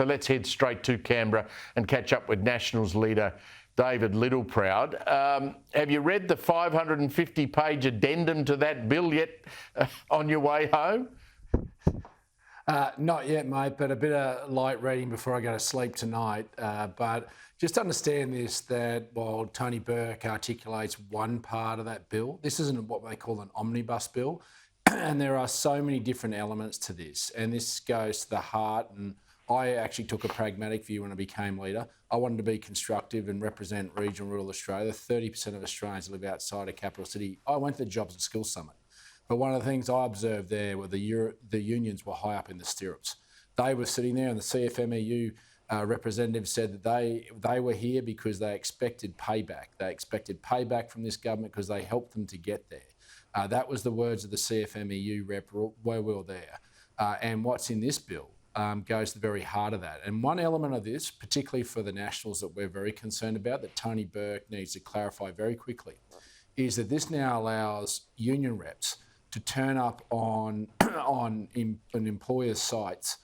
So let's head straight to Canberra and catch up with Nationals leader David Littleproud. Have you read the 550-page addendum to that bill yet on your way home? Not yet, mate, but a bit of light reading before I go to sleep tonight. But just understand this, that while Tony Burke articulates one part of that bill, this isn't what they call an omnibus bill. And there are so many different elements to this. And this goes to the heart. And I actually took a pragmatic view when I became leader. I wanted to be constructive and represent regional rural Australia. 30% of Australians live outside a capital city. I went to the Jobs and Skills Summit. But one of the things I observed there were the unions were high up in the stirrups. They were sitting there, and the CFMEU representative said that they were here because they expected payback. They expected payback from this government because they helped them to get there. That was the words of the CFMEU rep while we were there. And what's in this bill goes to the very heart of that. And one element of this, particularly for the Nationals, that we're very concerned about, that Tony Burke needs to clarify very quickly, is that this now allows union reps to turn up on an employer's sites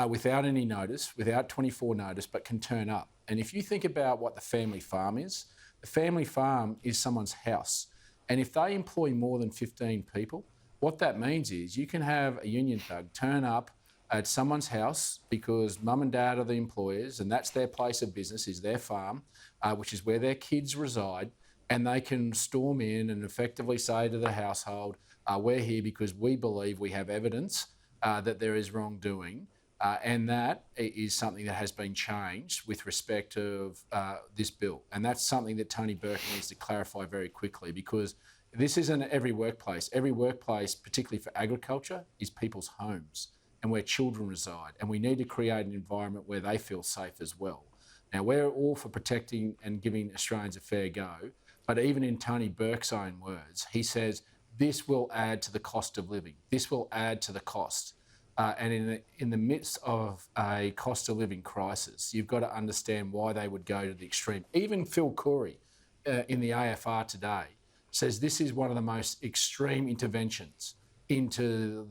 without any notice, without 24 notice, but can turn up. And if you think about what the family farm is, the family farm is someone's house. And if they employ more than 15 people, what that means is you can have a union thug turn up at someone's house because mum and dad are the employers and that's their place of business, is their farm, which is where their kids reside, and they can storm in and effectively say to the household, we're here because we believe we have evidence that there is wrongdoing, and that is something that has been changed with respect of this bill. And that's something that Tony Burke needs to clarify very quickly, because this isn't every workplace. Every workplace, particularly for agriculture, is people's homes and where children reside. And we need to create an environment where they feel safe as well. Now, we're all for protecting and giving Australians a fair go, but even in Tony Burke's own words, he says, this will add to the cost of living. This will add to the cost. And in the midst of a cost of living crisis, you've got to understand why they would go to the extreme. Even Phil Corey in the AFR today says this is one of the most extreme interventions into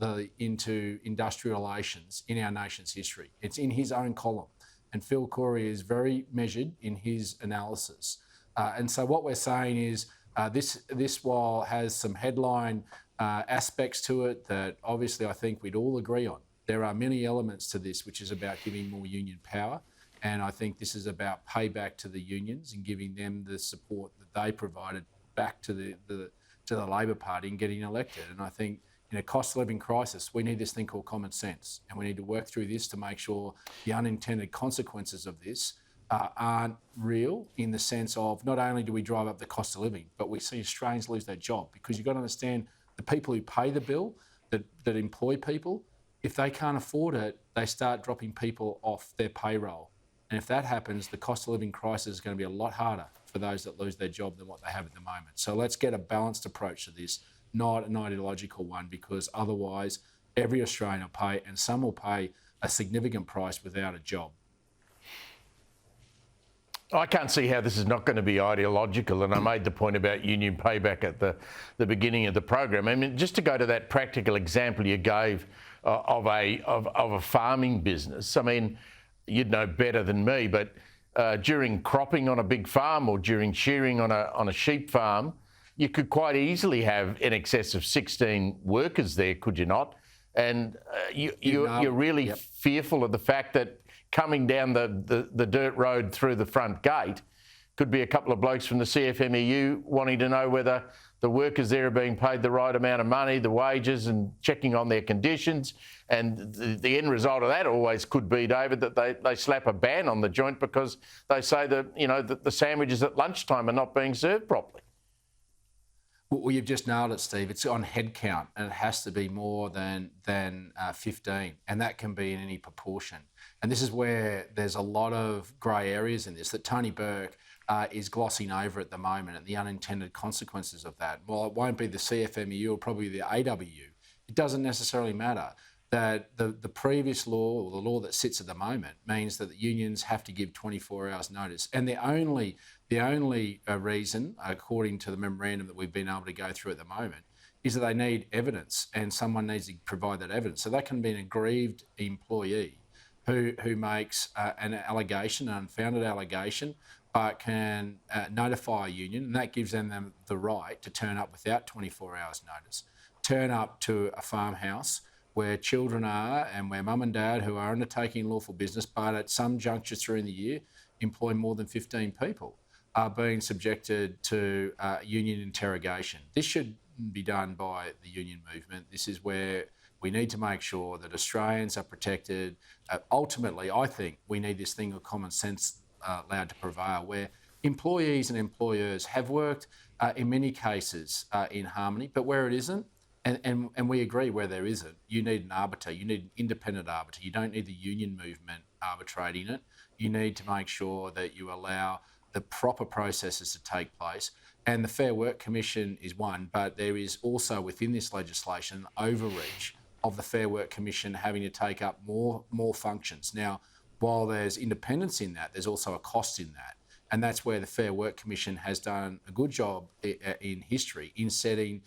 industrial relations in our nation's history. It's in his own column. And Phil Corey is very measured in his analysis. And so what we're saying is, this while has some headline aspects to it that obviously I think we'd all agree on. There are many elements to this which is about giving more union power, and I think this is about payback to the unions and giving them the support that they provided back to the Labor Party in getting elected. And I think in a cost of living crisis, we need this thing called common sense, and we need to work through this to make sure the unintended consequences of this aren't real, in the sense of not only do we drive up the cost of living, but we see Australians lose their job, because you've got to understand the people who pay the bill, that employ people, if they can't afford it, they start dropping people off their payroll. And if that happens, the cost of living crisis is going to be a lot harder for those that lose their job than what they have at the moment. So let's get a balanced approach to this, not an ideological one, because otherwise every Australian will pay, and some will pay a significant price without a job. I can't see how this is not going to be ideological, and I made the point about union payback at the beginning of the program. I mean, just to go to that practical example you gave of a farming business. I mean, you'd know better than me, but during cropping on a big farm or during shearing on a sheep farm, you could quite easily have in excess of 16 workers there, could you not? And you're really fearful of the fact that coming down the dirt road through the front gate could be a couple of blokes from the CFMEU wanting to know whether the workers there are being paid the right amount of money, the wages, and checking on their conditions. And the end result of that always could be, David, that they slap a ban on the joint because they say that the sandwiches at lunchtime are not being served properly. Well, you've just nailed it, Steve. It's on head count, and it has to be more than 15, and that can be in any proportion. And this is where there's a lot of grey areas in this that Tony Burke is glossing over at the moment, and the unintended consequences of that. Well, it won't be the CFMEU or probably the AWU. It doesn't necessarily matter. That the previous law, or the law that sits at the moment, means that the unions have to give 24 hours notice. And the only reason, according to the memorandum that we've been able to go through at the moment, is that they need evidence, and someone needs to provide that evidence. So that can be an aggrieved employee who makes an allegation, an unfounded allegation, but can notify a union, and that gives them the right to turn up without 24 hours notice, turn up to a farmhouse where children are and where mum and dad who are undertaking lawful business, but at some juncture during the year employ more than 15 people, are being subjected to union interrogation. This should be done by the union movement. This is where we need to make sure that Australians are protected. Ultimately, I think we need this thing of common sense allowed to prevail, where employees and employers have worked in many cases in harmony, but where it isn't, and we agree where there isn't, you need an arbiter, you need an independent arbiter. You don't need the union movement arbitrating it. You need to make sure that you allow the proper processes to take place. And the Fair Work Commission is one, but there is also within this legislation overreach of the Fair Work Commission having to take up more functions. Now, while there's independence in that, there's also a cost in that. And that's where the Fair Work Commission has done a good job in history in setting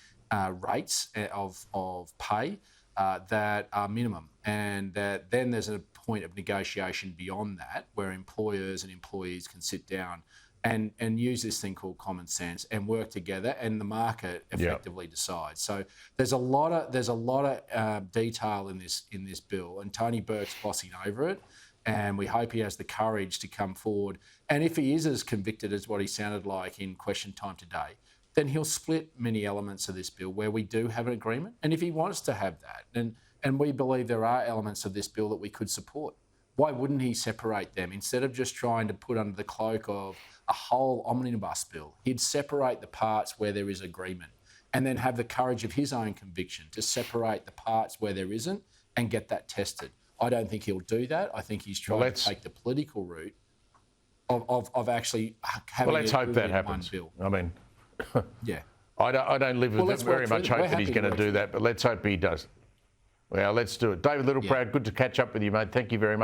rates of pay that are minimum, and that then there's a point of negotiation beyond that where employers and employees can sit down and use this thing called common sense and work together, and the market effectively decides. So there's a lot of detail in this bill, and Tony Burke's bossing over it, and we hope he has the courage to come forward. And if he is as convicted as what he sounded like in question time today, then he'll split many elements of this bill where we do have an agreement. And if he wants to have that, and we believe there are elements of this bill that we could support, why wouldn't he separate them? Instead of just trying to put under the cloak of a whole omnibus bill, he'd separate the parts where there is agreement, and then have the courage of his own conviction to separate the parts where there isn't and get that tested. I don't think he'll do that. I think he's trying to take the political route of actually having let's hope that happens. Bill. I mean, yeah. I don't live with very much hope that he's going to do that, but let's hope he does. Well, let's do it. David Littleproud, good to catch up with you, mate. Thank you very much.